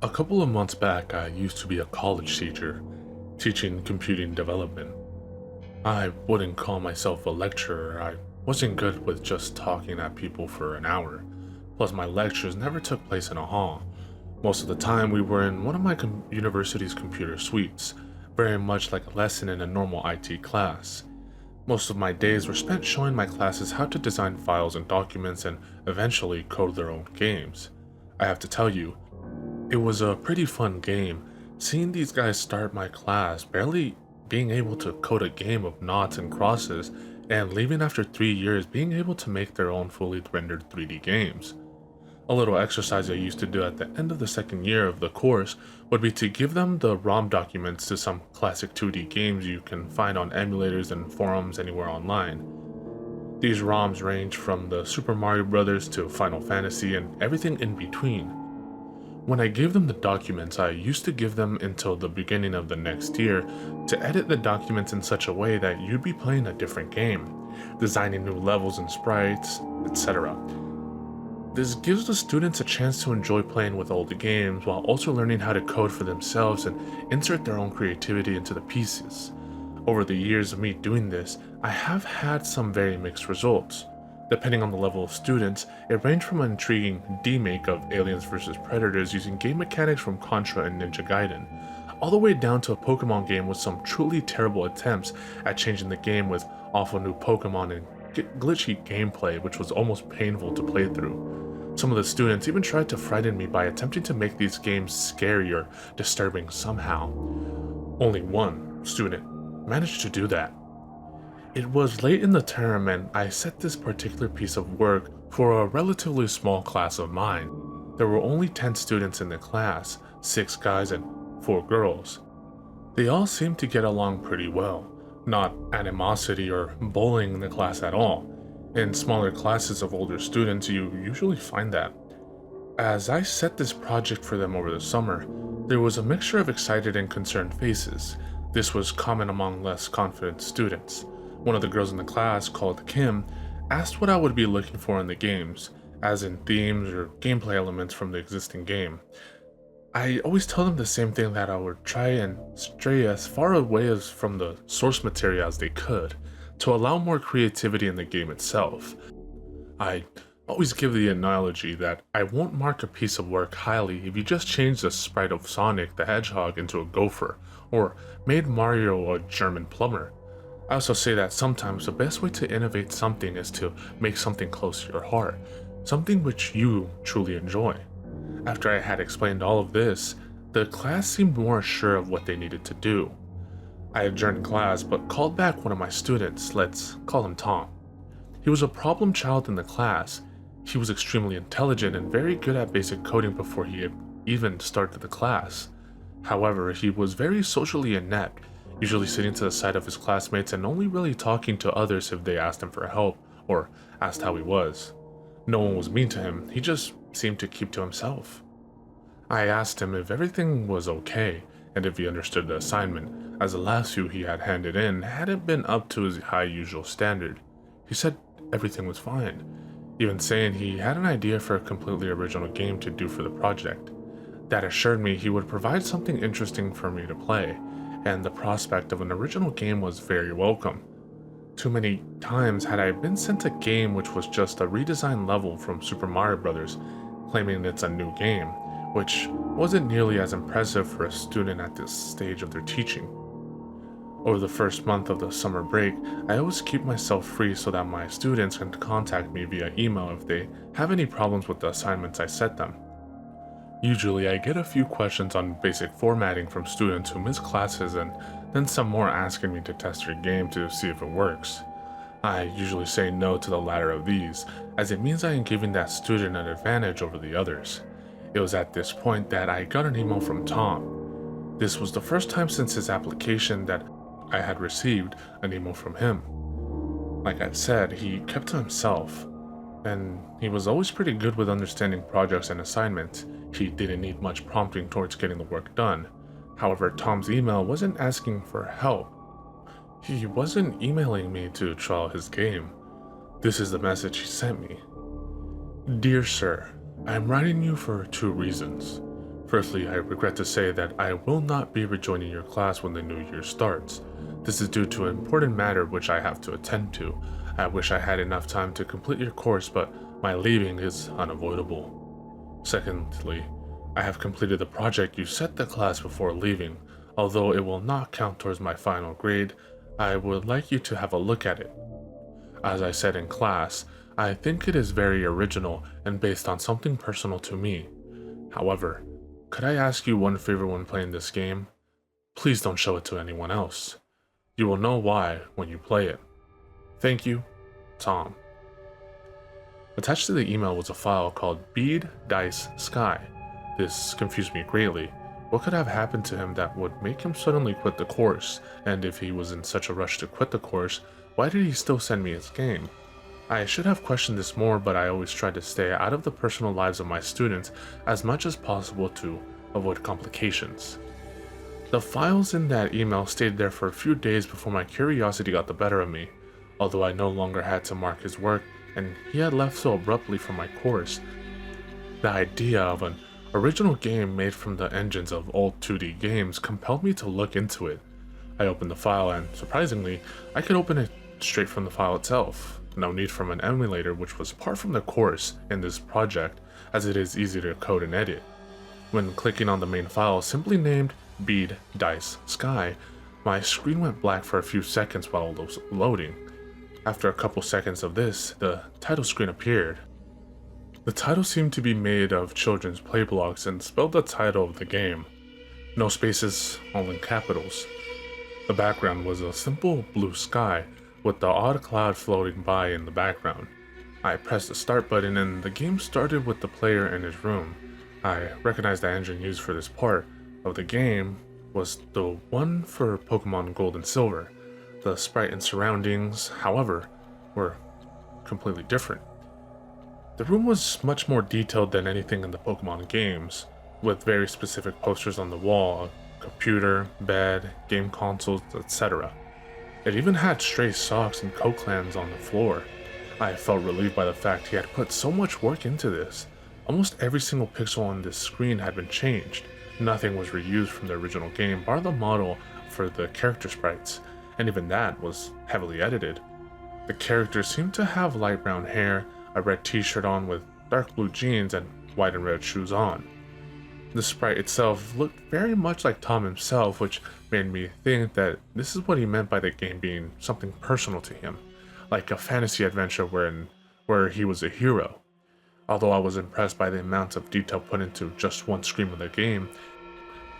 A couple of months back, I used to be a college teacher, teaching computing development. I wouldn't call myself a lecturer. I wasn't good with just talking at people for an hour. Plus, my lectures never took place in a hall. Most of the time, we were in one of my university's computer suites, very much like a lesson in a normal IT class. Most of my days were spent showing my classes how to design files and documents and eventually code their own games. I have to tell you, it was a pretty fun game, seeing these guys start my class, barely being able to code a game of knots and crosses, and leaving after 3 years being able to make their own fully rendered 3D games. A little exercise I used to do at the end of the second year of the course would be to give them the ROM documents to some classic 2D games you can find on emulators and forums anywhere online. These ROMs range from the Super Mario Bros. To Final Fantasy and everything in between. When I gave them the documents, I used to give them until the beginning of the next year to edit the documents in such a way that you'd be playing a different game, designing new levels and sprites, etc. This gives the students a chance to enjoy playing with old games while also learning how to code for themselves and insert their own creativity into the pieces. Over the years of me doing this, I have had some very mixed results. Depending on the level of students, it ranged from an intriguing remake of Aliens vs Predators using game mechanics from Contra and Ninja Gaiden, all the way down to a Pokemon game with some truly terrible attempts at changing the game with awful new Pokemon and glitchy gameplay which was almost painful to play through. Some of the students even tried to frighten me by attempting to make these games scary or disturbing somehow. Only one student managed to do that. It was late in the term and I set this particular piece of work for a relatively small class of mine. There were only 10 students in the class, 6 guys and 4 girls. They all seemed to get along pretty well, not animosity or bullying in the class at all. In smaller classes of older students, you usually find that. As I set this project for them over the summer, there was a mixture of excited and concerned faces. This was common among less confident students. One of the girls in the class, called Kim, asked what I would be looking for in the games, as in themes or gameplay elements from the existing game. I always tell them the same thing, that I would try and stray as far away as from the source material as they could, to allow more creativity in the game itself. I always give the analogy that I won't mark a piece of work highly if you just change the sprite of Sonic the Hedgehog into a gopher, or made Mario a German plumber. I also say that sometimes the best way to innovate something is to make something close to your heart, something which you truly enjoy. After I had explained all of this, the class seemed more sure of what they needed to do. I adjourned class but called back one of my students, let's call him Tom. He was a problem child in the class. He was extremely intelligent and very good at basic coding before he had even started the class. However, he was very socially inept, usually sitting to the side of his classmates and only really talking to others if they asked him for help or asked how he was. No one was mean to him, he just seemed to keep to himself. I asked him if everything was okay and if he understood the assignment, as the last few he had handed in hadn't been up to his high usual standard. He said everything was fine, even saying he had an idea for a completely original game to do for the project. That assured me he would provide something interesting for me to play, and the prospect of an original game was very welcome. Too many times had I been sent a game which was just a redesigned level from Super Mario Bros., claiming it's a new game, which wasn't nearly as impressive for a student at this stage of their teaching. Over the first month of the summer break, I always keep myself free so that my students can contact me via email if they have any problems with the assignments I set them. Usually I get a few questions on basic formatting from students who miss classes and then some more asking me to test their game to see if it works. I usually say no to the latter of these, as it means I am giving that student an advantage over the others. It was at this point that I got an email from Tom. This was the first time since his application that I had received an email from him. Like I said, he kept to himself, and he was always pretty good with understanding projects and assignments. He didn't need much prompting towards getting the work done. However, Tom's email wasn't asking for help. He wasn't emailing me to trial his game. This is the message he sent me. Dear Sir, I am writing you for 2 reasons. Firstly, I regret to say that I will not be rejoining your class when the new year starts. This is due to an important matter which I have to attend to. I wish I had enough time to complete your course, but my leaving is unavoidable. Secondly, I have completed the project you set the class before leaving. Although it will not count towards my final grade, I would like you to have a look at it. As I said in class, I think it is very original and based on something personal to me. However, could I ask you one favor when playing this game? Please don't show it to anyone else. You will know why when you play it. Thank you, Tom. Attached to the email was a file called Bead, Dice, Sky. This confused me greatly. What could have happened to him that would make him suddenly quit the course? And if he was in such a rush to quit the course, why did he still send me his game? I should have questioned this more, but I always tried to stay out of the personal lives of my students as much as possible to avoid complications. The files in that email stayed there for a few days before my curiosity got the better of me. Although I no longer had to mark his work, and he had left so abruptly from my course, the idea of an original game made from the engines of old 2D games compelled me to look into it. I opened the file and, surprisingly, I could open it straight from the file itself. No need from an emulator, which was part from the course in this project, as it is easy to code and edit. When clicking on the main file simply named Bead, Dice, Sky, my screen went black for a few seconds while it was loading. After a couple seconds of this, the title screen appeared. The title seemed to be made of children's play blocks and spelled the title of the game. No spaces, all in capitals. The background was a simple blue sky with the odd cloud floating by in the background. I pressed the start button and the game started with the player in his room. I recognized the engine used for this part of the game was the one for Pokemon Gold and Silver. The sprite and surroundings, however, were completely different. The room was much more detailed than anything in the Pokemon games, with very specific posters on the wall, a computer, bed, game consoles, etc. It even had stray socks and Coke cans on the floor. I felt relieved by the fact he had put so much work into this. Almost every single pixel on this screen had been changed. Nothing was reused from the original game, bar the model for the character sprites, and even that was heavily edited. The characters seemed to have light brown hair, a red t-shirt on with dark blue jeans, and white and red shoes on. The sprite itself looked very much like Tom himself, which made me think that this is what he meant by the game being something personal to him, like a fantasy adventure where he was a hero. Although I was impressed by the amount of detail put into just one screen of the game,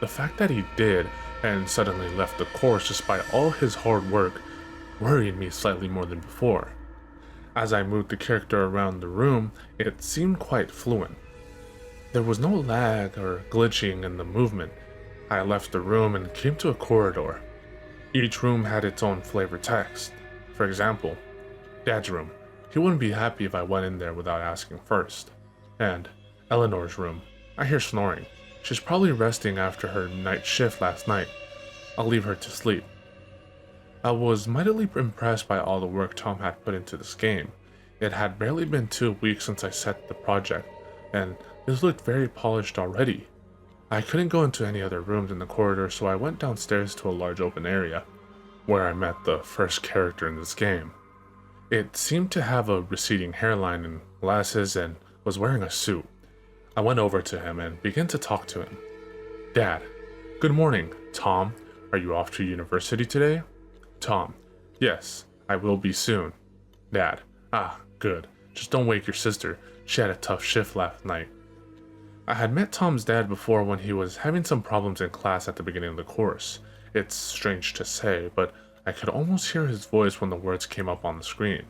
the fact that he did and suddenly left the course despite all his hard work worried me slightly more than before. As I moved the character around the room, it seemed quite fluent. There was no lag or glitching in the movement. I left the room and came to a corridor. Each room had its own flavor text. For example, Dad's room. He wouldn't be happy if I went in there without asking first. And Eleanor's room. I hear snoring. She's probably resting after her night shift last night. I'll leave her to sleep. I was mightily impressed by all the work Tom had put into this game. It had barely been 2 weeks since I set the project, and this looked very polished already. I couldn't go into any other rooms in the corridor, so I went downstairs to a large open area, where I met the first character in this game. It seemed to have a receding hairline and glasses and was wearing a suit. I went over to him and began to talk to him. Dad. Good morning, Tom. Are you off to university today? Tom. Yes, I will be soon. Dad. Ah, good. Just don't wake your sister. She had a tough shift last night. I had met Tom's dad before when he was having some problems in class at the beginning of the course. It's strange to say, but I could almost hear his voice when the words came up on the screen.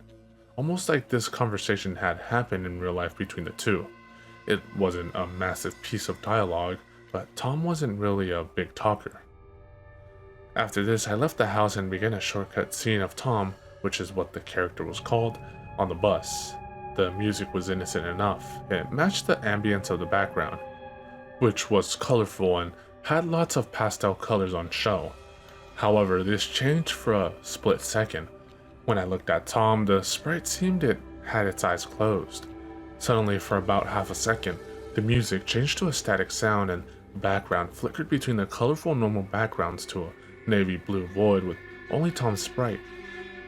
Almost like this conversation had happened in real life between the two. It wasn't a massive piece of dialogue, but Tom wasn't really a big talker. After this, I left the house and began a shortcut scene of Tom, which is what the character was called, on the bus. The music was innocent enough. It matched the ambience of the background, which was colorful and had lots of pastel colors on show. However, this changed for a split second. When I looked at Tom, the sprite seemed it had its eyes closed. Suddenly, for about half a second, the music changed to a static sound and The background flickered between the colorful normal backgrounds to a navy blue void with only Tom's sprite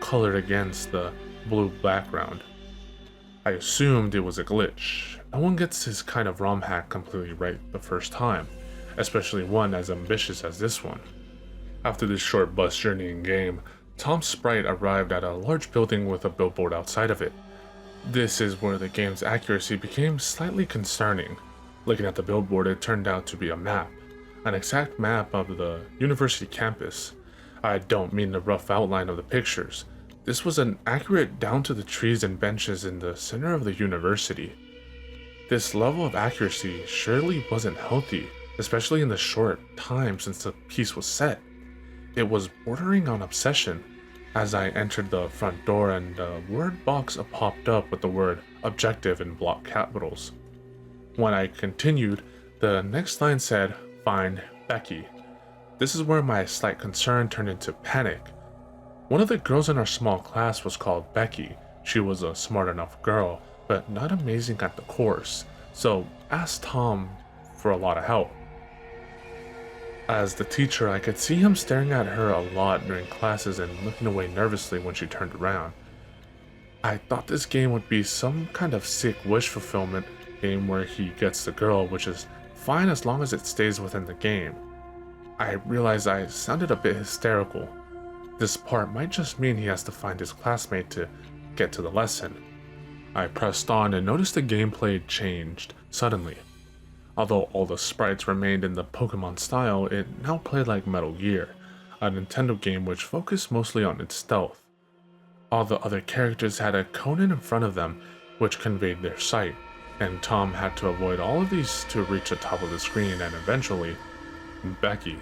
colored against the blue background. I assumed it was a glitch. No one gets his kind of ROM hack completely right the first time, especially one as ambitious as this one. After this short bus journey in game, Tom's sprite arrived at a large building with a billboard outside of it. This is where the game's accuracy became slightly concerning. Looking at the billboard, it turned out to be a map, an exact map of the university campus. I don't mean the rough outline of the pictures. This was an accurate down to the trees and benches in the center of the university. This level of accuracy surely wasn't healthy, especially in the short time since the piece was set. It was bordering on obsession. As I entered the front door and the word box popped up with the word objective in block capitals. When I continued, the next line said, "Find Becky." This is where my slight concern turned into panic. One of the girls in our small class was called Becky. She was a smart enough girl, but not amazing at the course, so asked Tom for a lot of help. As the teacher, I could see him staring at her a lot during classes and looking away nervously when she turned around. I thought this game would be some kind of sick wish fulfillment game where he gets the girl, which is fine as long as it stays within the game. I realized I sounded a bit hysterical. This part might just mean he has to find his classmate to get to the lesson. I pressed on and noticed the gameplay changed suddenly. Although all the sprites remained in the Pokemon style, it now played like Metal Gear, a Nintendo game which focused mostly on its stealth. All the other characters had a cone in front of them which conveyed their sight, and Tom had to avoid all of these to reach the top of the screen and eventually, Becky.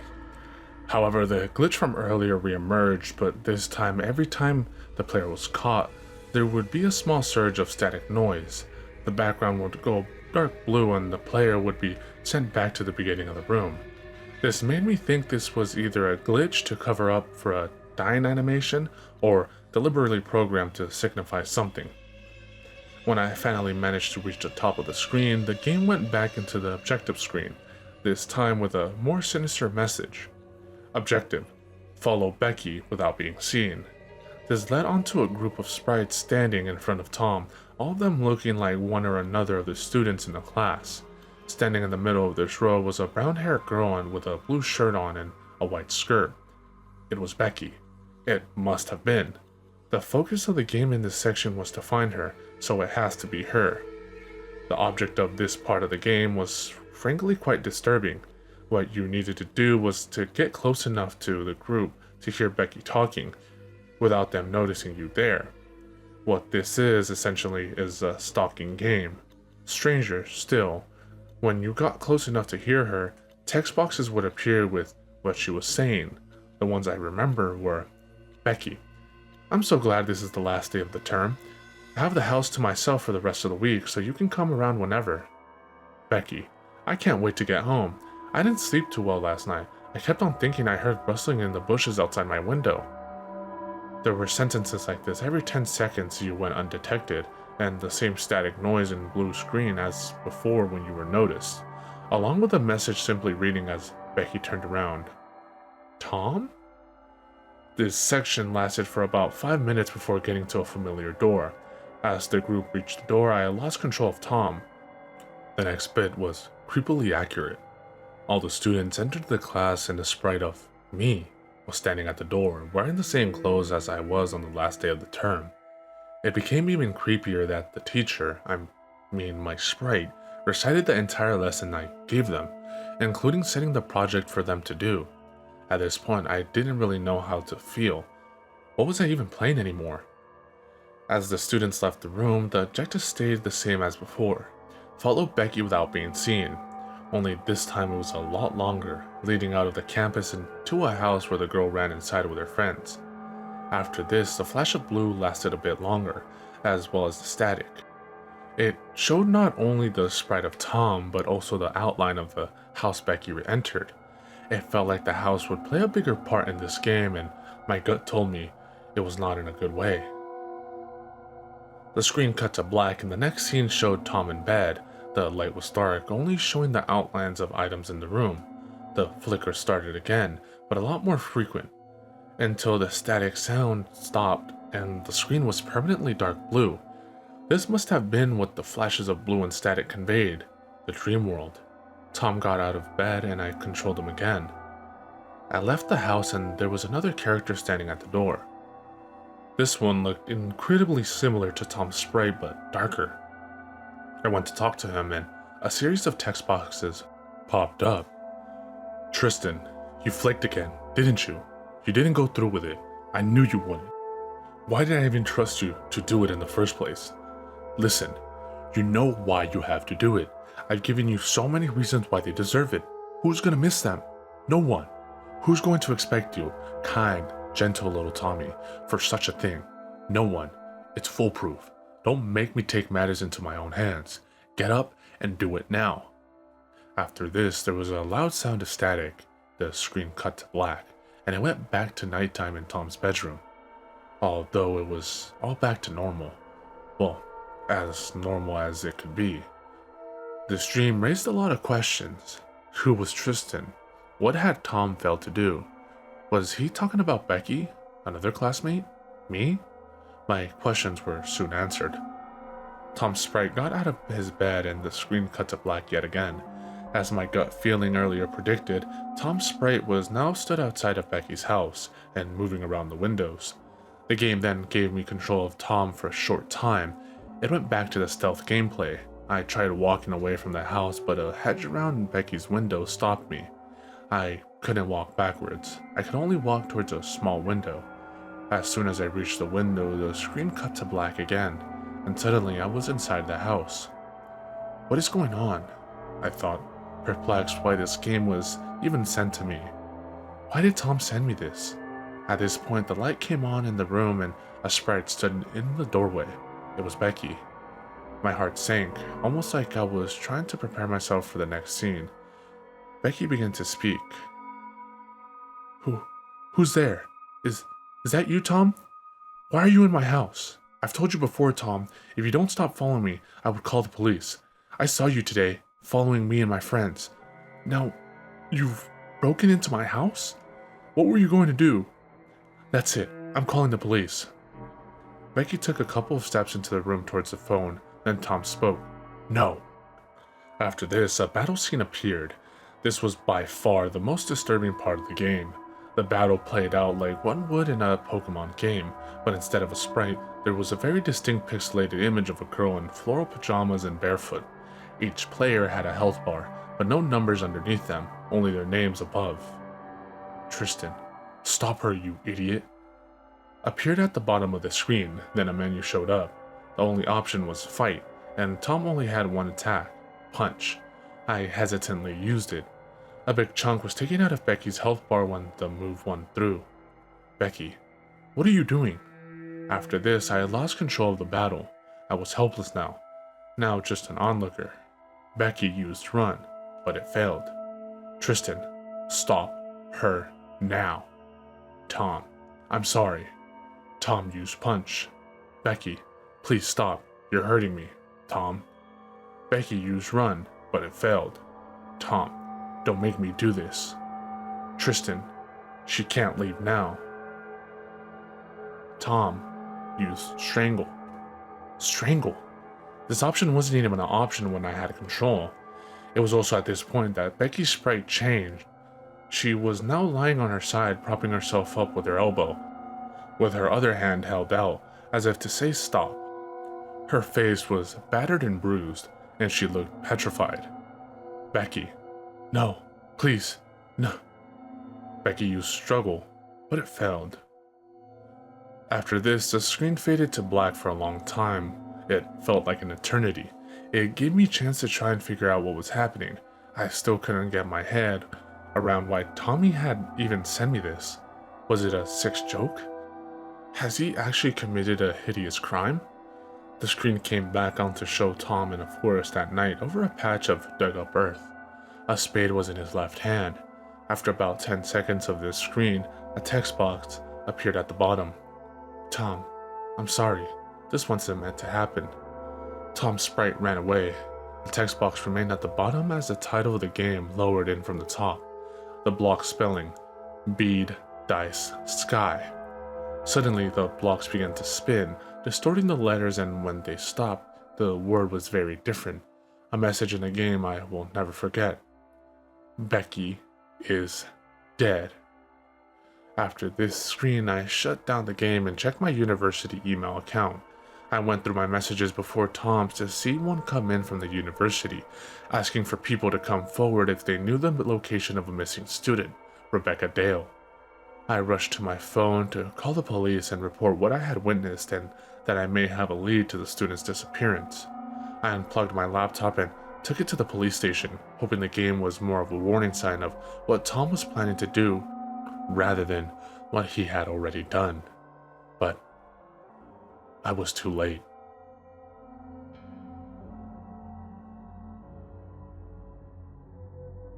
However, the glitch from earlier reemerged, but this time every time the player was caught, there would be a small surge of static noise. The background would go dark blue and the player would be sent back to the beginning of the room. This made me think this was either a glitch to cover up for a dying animation or deliberately programmed to signify something. When I finally managed to reach the top of the screen, the game went back into the objective screen, this time with a more sinister message. Objective: follow Becky without being seen. This led onto a group of sprites standing in front of Tom, all of them looking like one or another of the students in the class. Standing in the middle of this row was a brown-haired girl with a blue shirt on and a white skirt. It was Becky. It must have been. The focus of the game in this section was to find her, so it has to be her. The object of this part of the game was frankly quite disturbing. What you needed to do was to get close enough to the group to hear Becky talking, without them noticing you there. What this is essentially is a stalking game. Stranger still, when you got close enough to hear her, text boxes would appear with what she was saying. The ones I remember were, "Becky, I'm so glad this is the last day of the term. I have the house to myself for the rest of the week, so you can come around whenever. Becky, I can't wait to get home. I didn't sleep too well last night. I kept on thinking I heard rustling in the bushes outside my window." There were sentences like this every 10 seconds you went undetected, and the same static noise and blue screen as before when you were noticed, along with a message simply reading as Becky turned around. Tom? This section lasted for about 5 minutes before getting to a familiar door. As the group reached the door, I lost control of Tom. The next bit was creepily accurate. All the students entered the class and the sprite of me was standing at the door, wearing the same clothes as I was on the last day of the term. It became even creepier that the teacher, my sprite, recited the entire lesson I gave them, including setting the project for them to do. At this point, I didn't really know how to feel. What was I even playing anymore? As the students left the room, the objective stayed the same as before. Follow Becky without being seen. Only this time it was a lot longer, leading out of the campus and to a house where the girl ran inside with her friends. After this, the flash of blue lasted a bit longer, as well as the static. It showed not only the sprite of Tom, but also the outline of the house Becky entered. It felt like the house would play a bigger part in this game, and my gut told me it was not in a good way. The screen cut to black and the next scene showed Tom in bed. The light was dark, only showing the outlines of items in the room. The flicker started again, but a lot more frequent, until the static sound stopped and the screen was permanently dark blue. This must have been what the flashes of blue and static conveyed, the dream world. Tom got out of bed and I controlled him again. I left the house and there was another character standing at the door. This one looked incredibly similar to Tom's sprite but darker. I went to talk to him and a series of text boxes popped up. "Tristan, you flaked again, didn't you? You didn't go through with it. I knew you wouldn't. Why did I even trust you to do it in the first place? Listen, you know why you have to do it. I've given you so many reasons why they deserve it. Who's gonna miss them? No one. Who's going to expect you, kind, gentle little Tommy, for such a thing? No one. It's foolproof. Don't make me take matters into my own hands. Get up and do it now." After this, there was a loud sound of static. The screen cut to black, and it went back to nighttime in Tom's bedroom. Although it was all back to normal. Well, as normal as it could be. This dream raised a lot of questions. Who was Tristan? What had Tom failed to do? Was he talking about Becky? Another classmate? Me? My questions were soon answered. Tom's sprite got out of his bed and the screen cut to black yet again. As my gut feeling earlier predicted, Tom's sprite was now stood outside of Becky's house and moving around the windows. The game then gave me control of Tom for a short time. It went back to the stealth gameplay. I tried walking away from the house, but a hedge around Becky's window stopped me. I couldn't walk backwards. I could only walk towards a small window. As soon as I reached the window, the screen cut to black again, and suddenly I was inside the house. What is going on? I thought, perplexed why this game was even sent to me. Why did Tom send me this? At this point, the light came on in the room and a sprite stood in the doorway. It was Becky. My heart sank, almost like I was trying to prepare myself for the next scene. Becky began to speak. Who's there? Is that you, Tom? Why are you in my house? I've told you before, Tom, if you don't stop following me, I would call the police. I saw you today, following me and my friends. Now, you've broken into my house? What were you going to do? That's it. I'm calling the police. Becky took a couple of steps into the room towards the phone, then Tom spoke. No. After this, a battle scene appeared. This was by far the most disturbing part of the game. The battle played out like one would in a Pokemon game, but instead of a sprite, there was a very distinct pixelated image of a girl in floral pajamas and barefoot. Each player had a health bar, but no numbers underneath them, only their names above. Tristan, stop her, you idiot. Appeared at the bottom of the screen, then a menu showed up. The only option was fight, and Tom only had one attack, punch. I hesitantly used it. A big chunk was taken out of Becky's health bar when the move went through. Becky, what are you doing? After this, I had lost control of the battle. I was helpless now just an onlooker. Becky used run, but it failed. Tristan, stop her now. Tom, I'm sorry. Tom used punch. Becky, please stop. You're hurting me. Tom. Becky used run, but it failed. Tom, don't make me do this. Tristan, she can't leave now. Tom used strangle. Strangle? This option wasn't even an option when I had control. It was also at this point that Becky's sprite changed. She was now lying on her side, propping herself up with her elbow, with her other hand held out, as if to say stop. Her face was battered and bruised, and she looked petrified. Becky, no, please, no. Becky used struggle, but it failed. After this, the screen faded to black for a long time. It felt like an eternity. It gave me a chance to try and figure out what was happening. I still couldn't get my head around why Tommy had even sent me this. Was it a sick joke? Has he actually committed a hideous crime? The screen came back on to show Tom in a forest at night over a patch of dug-up earth. A spade was in his left hand. After about 10 seconds of this screen, a text box appeared at the bottom. Tom, I'm sorry. This wasn't meant to happen. Tom's sprite ran away. The text box remained at the bottom as the title of the game lowered in from the top, the block spelling Bead, Dice, Sky. Suddenly, the blocks began to spin, distorting the letters, and when they stopped, the word was very different. A message in the game I will never forget. Becky is dead. After this screen, I shut down the game and checked my university email account. I went through my messages before Tom's to see one come in from the university, asking for people to come forward if they knew the location of a missing student, Rebecca Dale. I rushed to my phone to call the police and report what I had witnessed and that I may have a lead to the student's disappearance. I unplugged my laptop and took it to the police station, hoping the game was more of a warning sign of what Tom was planning to do rather than what he had already done. But I was too late.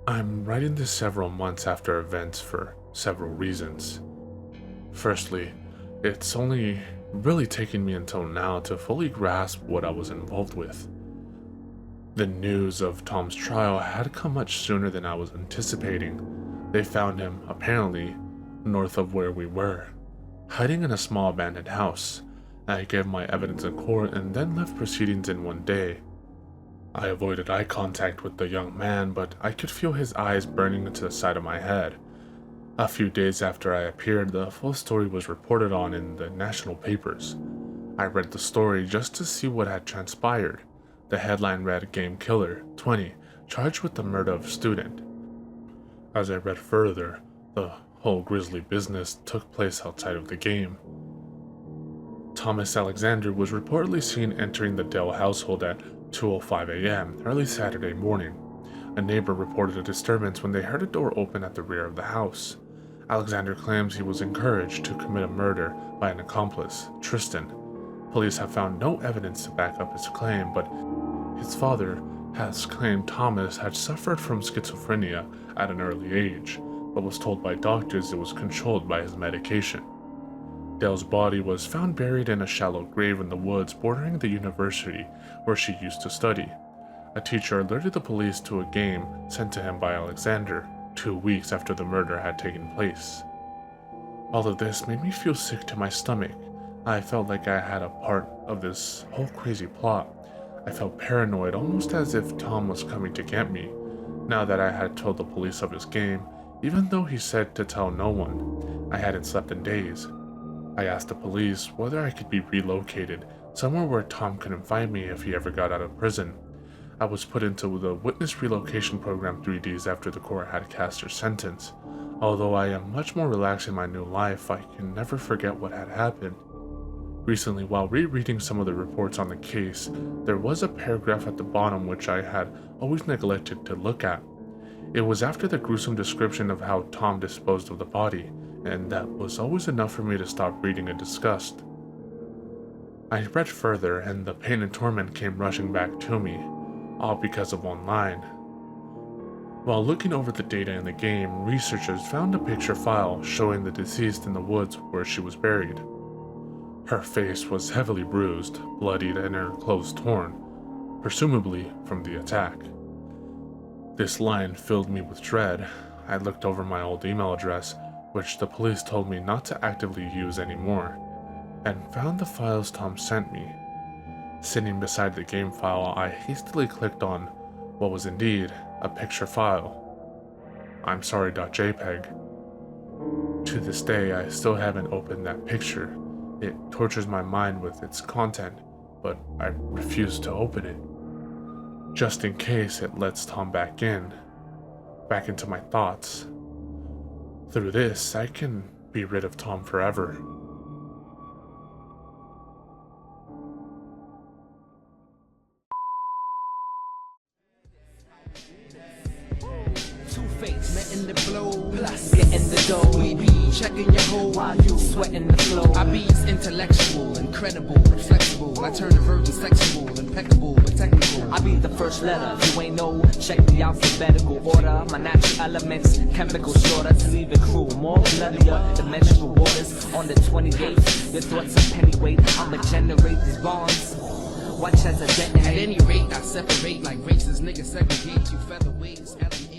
I'm writing this several months after events for several reasons. Firstly, it's only really taken me until now to fully grasp what I was involved with. The news of Tom's trial had come much sooner than I was anticipating. They found him, apparently, north of where we were, hiding in a small abandoned house. I gave my evidence in court and then left proceedings in one day. I avoided eye contact with the young man, but I could feel his eyes burning into the side of my head. A few days after I appeared, the full story was reported on in the national papers. I read the story just to see what had transpired. The headline read, "Game Killer, 20, charged with the murder of student." As I read further, the whole grisly business took place outside of the game. Thomas Alexander was reportedly seen entering the Dale household at 2:05 a.m. early Saturday morning. A neighbor reported a disturbance when they heard a door open at the rear of the house. Alexander claims he was encouraged to commit a murder by an accomplice, Tristan. Police have found no evidence to back up his claim, but his father has claimed Thomas had suffered from schizophrenia at an early age, but was told by doctors it was controlled by his medication. Dale's body was found buried in a shallow grave in the woods bordering the university where she used to study. A teacher alerted the police to a game sent to him by Alexander 2 weeks after the murder had taken place. All of this made me feel sick to my stomach. I felt like I had a part of this whole crazy plot. I felt paranoid, almost as if Tom was coming to get me, now that I had told the police of his game, even though he said to tell no one. I hadn't slept in days. I asked the police whether I could be relocated, somewhere where Tom couldn't find me if he ever got out of prison. I was put into the witness relocation program 3 days after the court had cast their sentence. Although I am much more relaxed in my new life, I can never forget what had happened. Recently, while rereading some of the reports on the case, there was a paragraph at the bottom which I had always neglected to look at. It was after the gruesome description of how Tom disposed of the body, and that was always enough for me to stop reading in disgust. I read further, and the pain and torment came rushing back to me, all because of one line. While looking over the data in the game, researchers found a picture file showing the deceased in the woods where she was buried. Her face was heavily bruised, bloodied, and her clothes torn, presumably from the attack. This line filled me with dread. I looked over my old email address, which the police told me not to actively use anymore, and found the files Tom sent me. Sitting beside the game file, I hastily clicked on what was indeed a picture file. I'm sorry.jpg. To this day, I still haven't opened that picture. It tortures my mind with its content, but I refuse to open it. Just in case it lets Tom back into my thoughts. Through this, I can be rid of Tom forever. Letting the blow, getting the dough. We be checking your hoe while you sweating the flow. I be intellectual, incredible, flexible. I turn the virgin sexual, impeccable, but technical. I be the first letter, if you ain't know, check the alphabetical order. My natural elements, chemical shorter to leave it cruel. More bloodier, the menstrual waters on the 28th. Your thoughts are pennyweight, I'ma generate these bonds. Watch as I detonate. At any rate, I separate like races, niggas segregate you featherweights.